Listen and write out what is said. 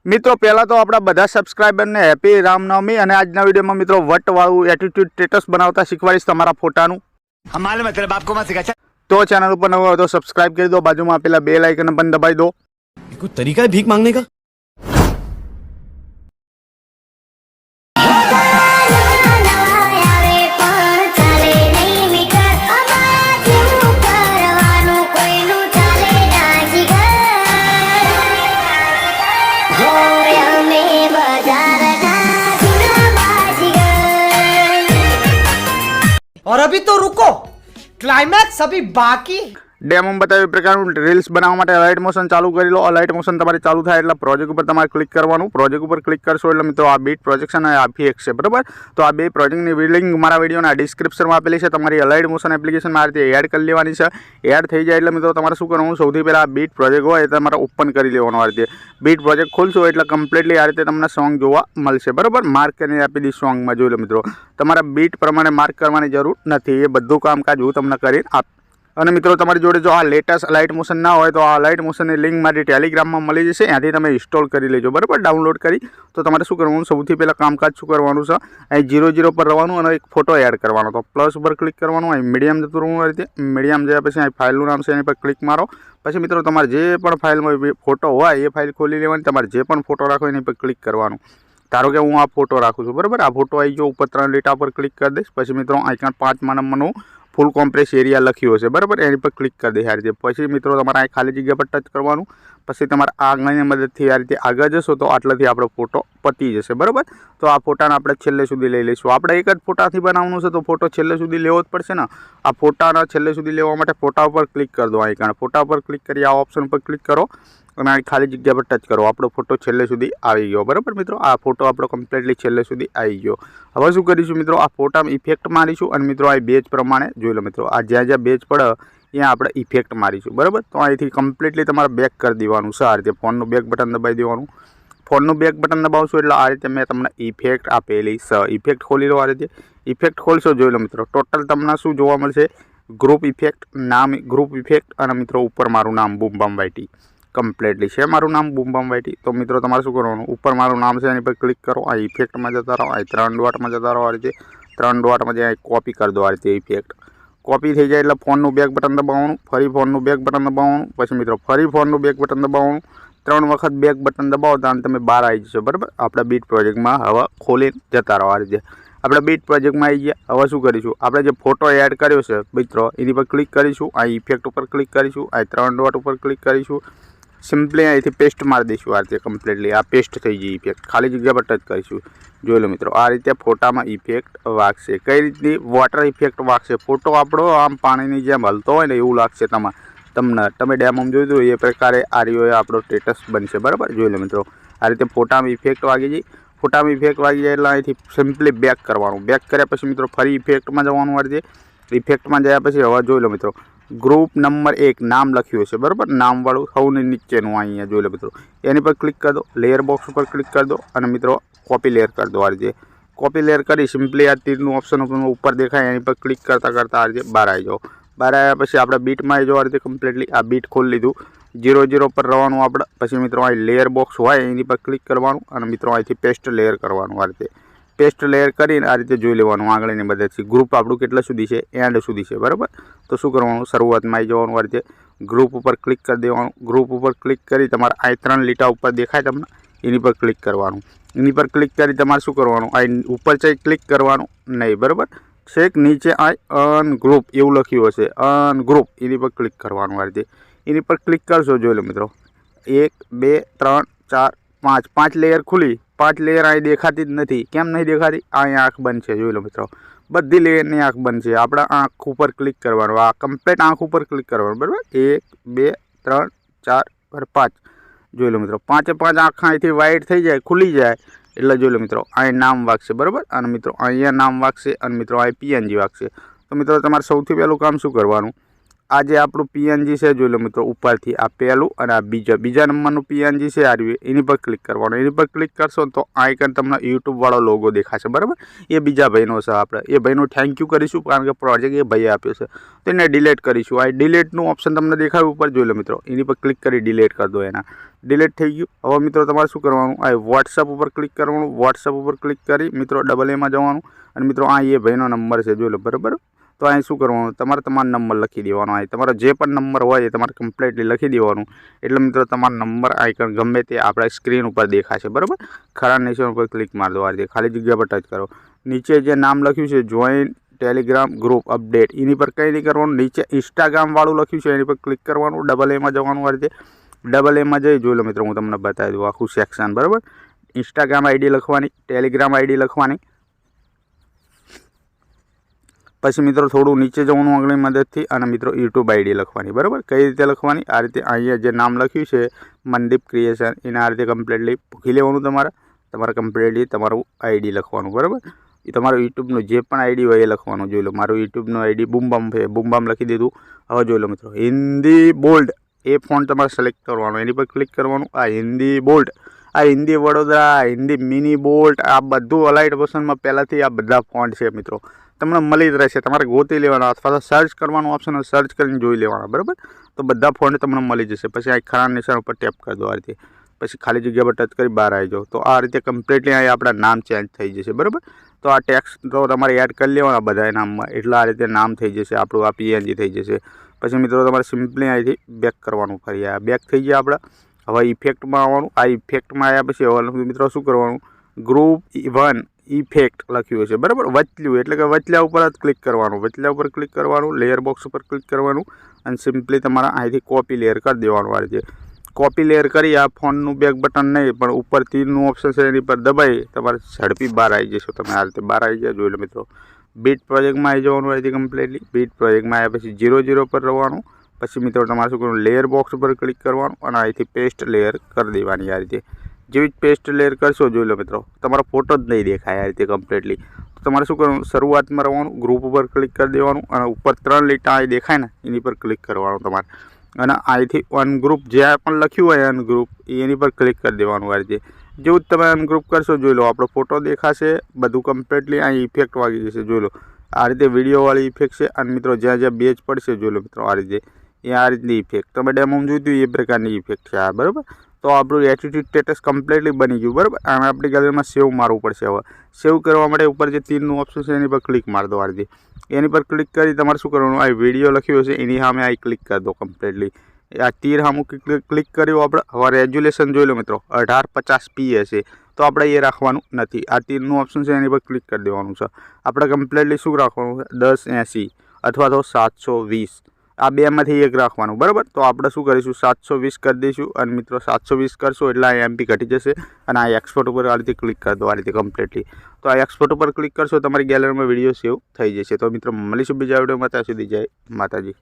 મિત્રો પહેલાં તો આપણા બધા સબસ્ક્રાઈબરને હેપી રામનવમી અને આજના વિડીયોમાં મિત્રો વટવાળું એટીટ્યુડ સ્ટેટસ બનાવતા શીખવાડીશ તમારા ફોટાનું। તો ચેનલ ઉપર નવો હોય તો સબસ્ક્રાઇબ કરી દો, બાજુમાં આપેલા બેલ આઇકન પણ દબાવી દો। कोई तरीका है भीख मांगने का? और अभी तो रुको, क्लाइमैक्स अभी बाकी। ડેમો બતાવ્યા પ્રકારનું રીલ્સ બનાવવા માટે લાઇટ મોશન ચાલુ કરી લો। લાઇટ મોશન તમારે ચાલુ થાય એટલે પ્રોજેક્ટ ઉપર તમારે ક્લિક કરવાનું। પ્રોજેક્ટ ઉપર ક્લિક કરશો એટલે મિત્રો આ બીટ પ્રોજેક્ટ છે અને આ ફીએક્સ છે, બરાબર। તો આ બે પ્રોજેક્ટની લિંક મારા વિડીયોના ડિસ્ક્રિપ્શનમાં આપેલી છે। તમારી લાઇટ મોશન એપ્લિકેશનમાં આ રીતે એડ કરી લેવાની છે। એડ થઈ જાય એટલે મિત્રો તમારે શું કરવાનું, સૌથી પહેલાં આ બીટ પ્રોજેક્ટ હોય એ તમારે ઓપન કરી લેવાનો। આ રીતે બીટ પ્રોજેક્ટ ખોલશો એટલે કમ્પ્લીટલી આ રીતે તમને સોંગ જોવા મળશે, બરાબર। માર્ક કરીને આપી દી સોંગમાં જોઈ લો મિત્રો, તમારા બીટ પ્રમાણે માર્ક કરવાની જરૂર નથી, એ બધું કામકાજ હું તમને કરીને અને મિત્રો તમારી જોડે જો આ લેટેસ્ટ લાઇટ મોશન ના હોય તો આ લાઇટ મોશનની લિંક મારી ટેલિગ્રામમાં મળી જશે, ત્યાંથી તમે ઇન્સ્ટોલ કરી લેજો, બરાબર। ડાઉનલોડ કરી તો તમારે શું કરવાનું, સૌથી પહેલાં કામકાજ શું કરવાનું છે, અહીં 0 પર રહેવાનું અને એક ફોટો એડ કરવાનો। તો પ્લસ ઉપર ક્લિક કરવાનું, અહીં મીડિયમ જતું રહેવું, આ રીતે મીડિયમ જયા પછી અહીં ફાઇલનું નામ છે એની પર ક્લિક મારો। પછી મિત્રો તમારે જે પણ ફાઇલમાં ફોટો હોય એ ફાઇલ ખોલી લેવાની, તમારે જે પણ ફોટો રાખો એની પર ક્લિક કરવાનું। ધારો કે હું આ ફોટો રાખું છું, બરાબર। આ ફોટો આવી ગયો, ઉપર 3 લીટા પર ક્લિક કરી દઈશ। પછી મિત્રો આઇકન 5માં નંબરનું ફૂલ કોમ્પ્રેસ એરિયા લખ્યું હશે, બરાબર, એની પર ક્લિક કરી દે આ રીતે। પછી મિત્રો તમારે આ ખાલી જગ્યા પર ટચ કરવાનું। પછી તમારે આગળની મદદથી આ રીતે આગળ જશો તો આટલાથી આપણો ફોટો પતી જશે, બરાબર। તો આ ફોટાને આપણે છેલ્લે સુધી લઈ લઈશું। આપણે એક જ ફોટાથી બનાવવાનું છે તો ફોટો છેલ્લે સુધી લેવો જ પડશે ને। આ ફોટાના છેલ્લે સુધી લેવા માટે ફોટા ઉપર ક્લિક કરી દો, આઇકન ફોટા ઉપર ક્લિક કરી આ ઓપ્શન પર ક્લિક કરો અને આ ખાલી જગ્યા પર ટચ કરો, આપણો ફોટો છેલ્લે સુધી આવી ગયો, બરાબર મિત્રો। આ ફોટો આપણો કમ્પ્લીટલી છેલ્લે સુધી આવી ગયો। હવે શું કરીશું મિત્રો, આ ફોટામાં ઇફેક્ટ મારીશું અને મિત્રો આ બેજ પ્રમાણે જોઈ લો મિત્રો, આ જ્યાં જ્યાં બેજ પડે ત્યાં આપણે ઇફેક્ટ મારીશું, બરાબર। તો અહીંથી કમ્પ્લીટલી તમારે બેક કરી દેવાનું છે, આ રીતે ફોનનું બેક બટન દબાવી દેવાનું। ફોનનું બેક બટન દબાવશો એટલે આ રીતે મેં તમને ઇફેક્ટ આપેલી છે, ઇફેક્ટ ખોલી લો। આ રીતે ઇફેક્ટ ખોલશો જોઈ લો મિત્રો, ટોટલ તમને શું જોવા મળશે, ગ્રુપ ઇફેક્ટ, નામ ગ્રુપ ઇફેક્ટ અને મિત્રો ઉપર મારું નામ બૂમ બમ વાયટી કમ્પ્લીટલી છે, મારું નામ બૂમ બમ વાયટી। તો મિત્રો તમારે શું કરવાનું, ઉપર મારું નામ છે એની પર ક્લિક કરો, આ ઇફેક્ટમાં જતા રહો, આ 3 ડોટમાં જતા રહો, આ રીતે 3 ડોટમાં જે કોપી કરી દો, આ રીતે ઇફેક્ટ કોપી થઈ જાય એટલે ફોનનું બેક બટન દબાવવાનું, ફરી ફોનનું બેક બટન દબાવવાનું, પછી મિત્રો ફરી ફોનનું બેક બટન દબાવવાનું, 3 વખત બેક બટન દબાવો તો તમે બહાર આવી જશો, બરાબર। આપણા બીટ પ્રોજેક્ટમાં હવે ખોલીને જતા રહો, આ રીતે આપણે બીટ પ્રોજેક્ટમાં આવી ગયા। હવે શું કરીશું, આપણે જે ફોટો એડ કર્યો છે મિત્રો એની પર ક્લિક કરીશું, આ ઇફેક્ટ ઉપર ક્લિક કરીશું, આ 3 ડોટ ઉપર ક્લિક કરીશું, સિમ્પલી અહીંથી પેસ્ટ મારી દઈશું, આ રીતે કમ્પ્લીટલી આ પેસ્ટ થઈ ગઈ ઇફેક્ટ, ખાલી જગ્યા પર ટચ કરીશું, જોઈ લો મિત્રો આ રીતે ફોટામાં ઇફેક્ટ વાગશે। કઈ રીતની વોટર ઇફેક્ટ વાગશે, ફોટો આપણો આમ પાણીની જેમ હલતો હોય ને એવું લાગશે તમને તમે ડેમોમાં જોયું એ પ્રકારે આ રહ્યો આપણો સ્ટેટસ બનશે, બરાબર। જોઈ લો મિત્રો આ રીતે ફોટામાં ઇફેક્ટ વાગી જાય। ફોટામાં ઇફેક્ટ વાગી જાય એટલે અહીંથી સિમ્પલી બેક કરવાનું, બેક કર્યા પછી મિત્રો ફરી ઇફેક્ટમાં જવાનું, આ રીતે ઇફેક્ટમાં ગયા પછી હવે જોઈ લો મિત્રો ગ્રુપ નંબર 1 નામ લખ્યું છે, બરાબર, નામવાળું સૌની નીચેનું અહીંયા જોઈ લો મિત્રો, એની પર ક્લિક કરી દો, લેયર બોક્સ ઉપર ક્લિક કરી દો અને મિત્રો કોપી લેયર કરી દો। આ રીતે કોપી લેયર કરી સિમ્પલી આ તીરનું ઓપ્શન ઉપર દેખાય એની પર ક્લિક કરતાં આ રીતે બહાર આવી જાઓ। બહાર આવ્યા પછી આપણે બીટમાં આવી જાઓ, આ રીતે કમ્પ્લીટલી આ બીટ ખોલી લીધું, 0 પર રહેવાનું આપણે। પછી મિત્રો અહીં લેયર બોક્સ હોય એની પર ક્લિક કરવાનું અને મિત્રો અહીંથી પેસ્ટ લેયર કરવાનું, આ રીતે પેસ્ટ લેયર કરીને આ રીતે જોઈ લેવાનું આગળની મદદથી ગ્રુપ આપણું કેટલા સુધી છે, એન્ડ સુધી છે, બરાબર। તો શું કરવાનું, શરૂઆતમાં આવી જવાનું, આ રીતે ગ્રુપ ઉપર ક્લિક કરી દેવાનું। ગ્રુપ ઉપર ક્લિક કરી તમારે આ 3 લીટા ઉપર દેખાય તમને એની પર ક્લિક કરવાનું। એની પર ક્લિક કરી તમારે શું કરવાનું, આ ઉપર છે ક્લિક કરવાનું નહીં, બરાબર, છેક નીચે આ અનગ્રુપ એવું લખ્યું હશે, અનગ્રુપ એની પર ક્લિક કરવાનું, આ રીતે એની પર ક્લિક કરશો જોઈ લો મિત્રો 1 2 3 4 5 લેયર ખુલી, 5 લેયર અહીં દેખાતી જ નથી, કેમ નહીં દેખાતી, અહીંયા આંખ બંધ છે, જોઈ લો મિત્રો બધી લેયરની આંખ બંધ છે, આપણા આંખ ઉપર ક્લિક કરવાનું, આ કમ્પ્લીટ આંખ ઉપર ક્લિક કરવાનું, બરાબર। 1 2 3 4 5 જોઈ લો મિત્રો 5 આંખ અહીંથી વાઇટ થઈ જાય, ખુલી જાય એટલે જોઈ લો મિત્રો અહીં નામ વાગશે, બરાબર। અને મિત્રો અહીંયા નામ વાગશે અને મિત્રો અહીં પીએનજી વાગશે। તો મિત્રો તમારે સૌથી પહેલું કામ શું કરવાનું, આ જે આપણું પીએનજી છે જોઈ લો મિત્રો ઉપરથી આ પહેલું અને આ બીજા નંબરનું પીએનજી છે આ રહ્યું, એની પર ક્લિક કરવાનું। એની પર ક્લિક કરશો તો આઇકન તમને યુટ્યુબવાળો લોગો દેખાશે, બરાબર। એ બીજા ભાઈનો છે, આપણે એ ભાઈનું થેન્ક યુ કરીશું કારણ કે પ્રોજેક્ટ એ ભાઈએ આપ્યો છે, તો એને ડિલીટ કરીશું। આ ડિલીટનું ઓપ્શન તમને દેખાય ઉપર જોઈ લો મિત્રો, એની પર ક્લિક કરી ડિલીટ કરી દો એના। ડિલીટ થઈ ગયું. હવે મિત્રો તમારે શું કરવાનું, આ વોટ્સઅપ ઉપર ક્લિક કરવાનું. વોટ્સઅપ ઉપર ક્લિક કરી મિત્રો ડબલ એમાં જવાનું અને મિત્રો આ એ ભાઈનો નંબર છે, જોઈ લો બરાબર. તો અહીં શું કરવાનું, તમારો નંબર લખી દેવાનો. અહીં તમારો જે પણ નંબર હોય એ તમારે કમ્પ્લીટલી લખી દેવાનું. એટલે મિત્રો તમારો નંબર આઇકન ગમે તે આપણા સ્ક્રીન ઉપર દેખાશે બરાબર. ખરા નિશાન ઉપર ક્લિક મારી દો. આ રીતે ખાલી જગ્યા પર ટચ કરો. નીચે જે નામ લખ્યું છે જોઈન ટેલિગ્રામ ગ્રુપ અપડેટ, એની પર કંઈ નહીં કરવાનું. નીચે ઇન્સ્ટાગ્રામવાળું લખ્યું છે એની પર ક્લિક કરવાનું. ડબલ એમાં જવાનું. આ રીતે ડબલ એમાં જઈ જોઈ લો મિત્રો, હું તમને બતાવી દઉં આખું સેક્શન બરાબર. ઇન્સ્ટાગ્રામ આઈડી લખવાની, ટેલિગ્રામ આઈડી લખવાની. પછી મિત્રો થોડું નીચે જવાનું આંગળી મદદથી અને મિત્રો યુટ્યુબ આઈડી લખવાની બરાબર. કઈ રીતે લખવાની, આ રીતે અહીંયા જે નામ લખ્યું છે મનદીપ ક્રિએશન, એને આ રીતે કમ્પ્લીટલી પૂછી લેવાનું. તમારે કમ્પ્લીટલી તમારું આઈડી લખવાનું બરાબર. એ તમારું યુટ્યુબનું જે પણ આઈડી હોય એ લખવાનું. જોઈ લો મારું યુટ્યુબનું આઈડી બૂમબામ છે, બૂમબામ લખી દીધું. હવે જોઈ લો મિત્રો હિન્દી બોલ્ડ એ ફોન્ટ તમારે સિલેક્ટ કરવાનું, એની પર ક્લિક કરવાનું. આ હિન્દી બોલ્ડ, આ હિન્દી વડોદરા, હિન્દી મિની બોલ્ડ, આ બધું અલાઇટ વર્ઝનમાં પહેલાંથી આ બધા ફોન્ટ છે મિત્રો, તમને મળી જ રહેશે. તમારે ગોતી લેવાના અથવા તો સર્ચ કરવાનું ઓપ્શન, સર્ચ કરીને જોઈ લેવાના બરાબર. તો બધા ફોન્ટ તમને મળી જશે. પછી આ ખરા નિશાન ઉપર ટેપ કરી દો આ રીતે. પછી ખાલી જગ્યા પર ટચ કરી બહાર આવી જાઓ. તો આ રીતે કમ્પ્લીટલી અહીં આપણા નામ ચેન્જ થઈ જશે બરાબર. તો આ ટેક્સ્ટ તો તમારે એડ કરી લેવાના બધા નામમાં, એટલે આ રીતે નામ થઈ જશે આપણું, આ PNG થઈ જશે. પછી મિત્રો તમારે સિમ્પલી અહીંથી બેક કરવાનું. ફરી આ બેક થઈ ગયા આપણા. હવે ઇફેક્ટમાં આવવાનું. આ ઇફેક્ટમાં આવ્યા પછી હવે મિત્રો શું કરવાનું, ગ્રુપ 1 ઇફેક્ટ લખ્યું છે બરાબર. વચલ્યું એટલે કે વચલા ઉપર જ ક્લિક કરવાનું. વચલા ઉપર ક્લિક કરવાનું, લેયર બોક્સ ઉપર ક્લિક કરવાનું અને સિમ્પલી તમારે અહીંથી કોપી લેયર કરી દેવાનું. આ રીતે કોપી લેયર કરી આ ફોનનું બેક બટન નહીં પણ ઉપર તીરનું ઓપ્શન છે એની પર દબાઈ તમારે ઝડપી બહાર આવી જશો. તમે આ રીતે બહાર આવી જાય. જોઈ લો મિત્રો બીટ પ્રોજેક્ટમાં આવી જવાનું. અહીંથી કમ્પ્લીટલી બીટ પ્રોજેક્ટમાં આવ્યા પછી 0 પર રહેવાનું. પછી મિત્રો તમારે શું કરવાનું, લેયર બોક્સ ઉપર ક્લિક કરવાનું અને અહીંથી પેસ્ટ લેયર કરી દેવાની. આ રીતે જેવી જ પેસ્ટ લેયર કરશો જોઈ લો મિત્રો તમારો ફોટો જ નહીં દેખાય આ રીતે કમ્પ્લીટલી. તો તમારે શું કરવાનું, શરૂઆતમાં રહેવાનું, ગ્રુપ ઉપર ક્લિક કરી દેવાનું અને ઉપર 3 લીટા અહીં દેખાય ને એની પર ક્લિક કરવાનું તમારે. અને અહીંથી અનગ્રુપ જે પણ લખ્યું હોય અનગ્રુપ એની પર ક્લિક કરી દેવાનું. આ રીતે જેવું જ તમે અનગ્રુપ કરશો જોઈ લો આપણો ફોટો દેખાશે બધું કમ્પ્લીટલી. અહીં ઇફેક્ટ વાગી જશે જોઈ લો. આ રીતે વિડીયોવાળી ઇફેક્ટ છે. અને મિત્રો જ્યાં જ્યાં બેજ પડશે જોઈ લો મિત્રો આ રીતે એ આ રીતની ઇફેક્ટ તમે ડેમોમાં જોયું એ પ્રકારની ઇફેક્ટ છે આ બરાબર. તો આપણું એટીટ્યુડ સ્ટેટસ કમ્પ્લીટલી બની ગયું બરાબર. આને આપણી ગેલેરીમાં સેવ મારવું પડશે. હવે સેવ કરવા માટે ઉપર જે તીરનું ઓપ્શન છે એની પર ક્લિક મારી દો. આ રીતે એની પર ક્લિક કરી તમારે શું કરવાનું, આ વિડીયો લખ્યો છે એની સામે આ ક્લિક કરી દો કમ્પ્લીટલી. આ તીર સામું ક્લિક કર્યું આપણે. હવે રેઝ્યુલેશન જોઈ લો મિત્રો 1850p હશે તો આપણે એ રાખવાનું નથી. આ તીરનું ઓપ્શન છે એની પર ક્લિક કરી દેવાનું છે. આપણે કમ્પ્લીટલી શું રાખવાનું છે 1080 અથવા તો 720, આ બેમાંથી એક રાખવાનું બરાબર. તો આપણે શું કરીશું 720 કરી દઈશું અને મિત્રો 720 કરશો એટલે આ MP ઘટી જશે. અને આ એક્સપોર્ટ ઉપર આ રીતે ક્લિક કરી દો આ રીતે કમ્પ્લીટલી. તો આ એક્સપોર્ટ ઉપર ક્લિક કરશો તમારી ગેલેરીમાં વિડીયો સેવ થઈ જશે. તો મિત્રો મળીશું બીજા વિડીયોમાં. ત્યાં સુધી જય માતાજી.